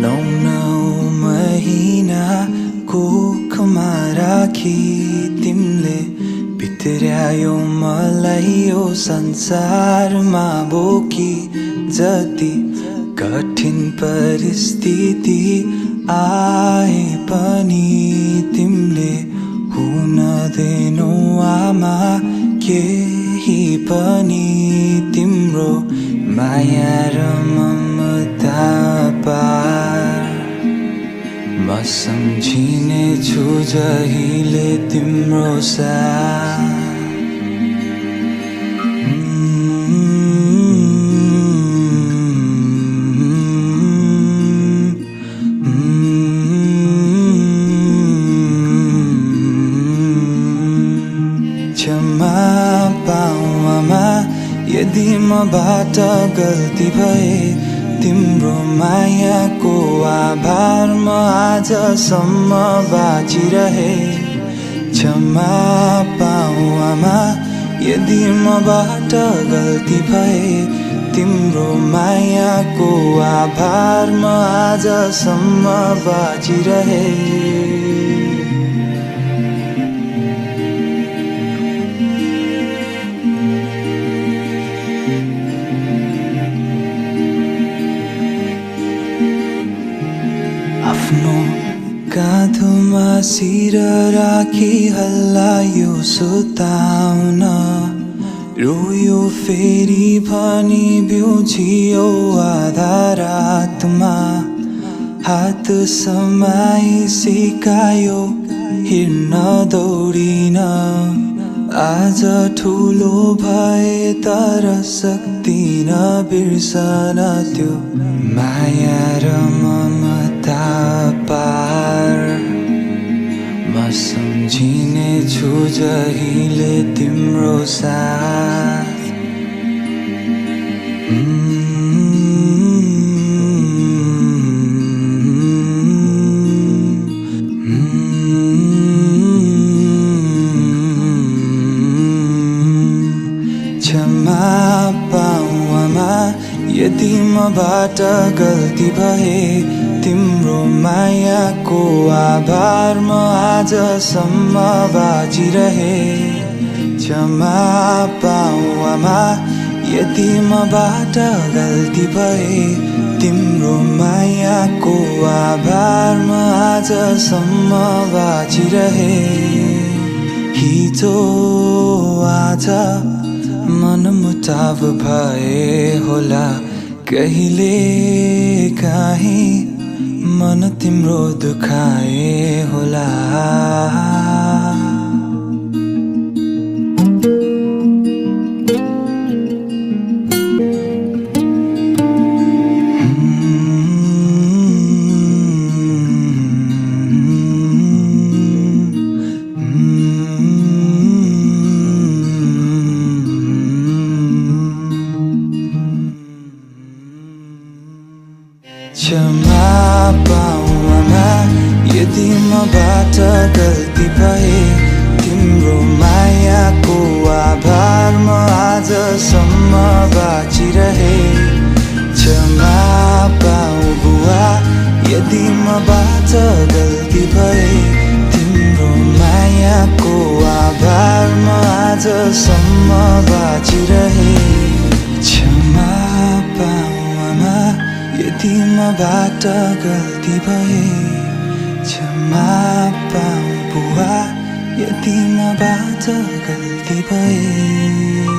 नौ महिना कोखमा राखी तिमीले भित्र्यायो मलाई यो संसारमा बोकी। जति कठिन परिस्थिति आए पनि तिमीले हुन दिनौ आमा केही पनि। तिम्रो माया र ममता पार म सम्झिने छु जहिले तिम्रो साथ। क्षमा पाऊ आमा यदि मबाट गल्ती भए। तिम्रो मायाको आभार म आजसम्म बाँचिरहे। क्षमा पाऊ आमा यदि मबाट गल्ती भए। तिम्रो मायाको आभार म आजसम्म बाँचिरहे। आफ्नो काँधोमा शिर राखी हल्लायो सुताउन। रोयो फेरि भनी बिउझियो आधा रातमा। हात समाई सिकायो हिँड्न दौडिन। आज ठुलो भए तर सक्दिन बिर्सन त्यो माया र ममता पार। म सम्झिने छु जहिले तिम्रो साथ। क्षमा पाऊ आमा यदि मबाट गल्ती भए। तिम्रो मायाको आभार म आजसम्म बाँचिरहे। क्षमा पाऊ आमा यदि मबाट गल्ती भए। तिम्रो मायाको आभार म आजसम्म बाँचिरहे। हिजो आज मनमुटाव भए होला कहिले काहीँ मन तिम्रो दुखाए होला। क्षमा पाऊ आमा यदि मबाट गल्ती भए। तिम्रो मायाको आभार म आजसम्म बाँचिरहे। क्षमा पाऊ बुवा यदि मबाट गल्ती भए। तिम्रो मायाको आभार म आजसम्म बाँचिरहे। क्षमा पाऊ आमा यदि मबाट गल्ती भए। क्षमा पाऊ बुवा यदि मबाट गल्ती भए।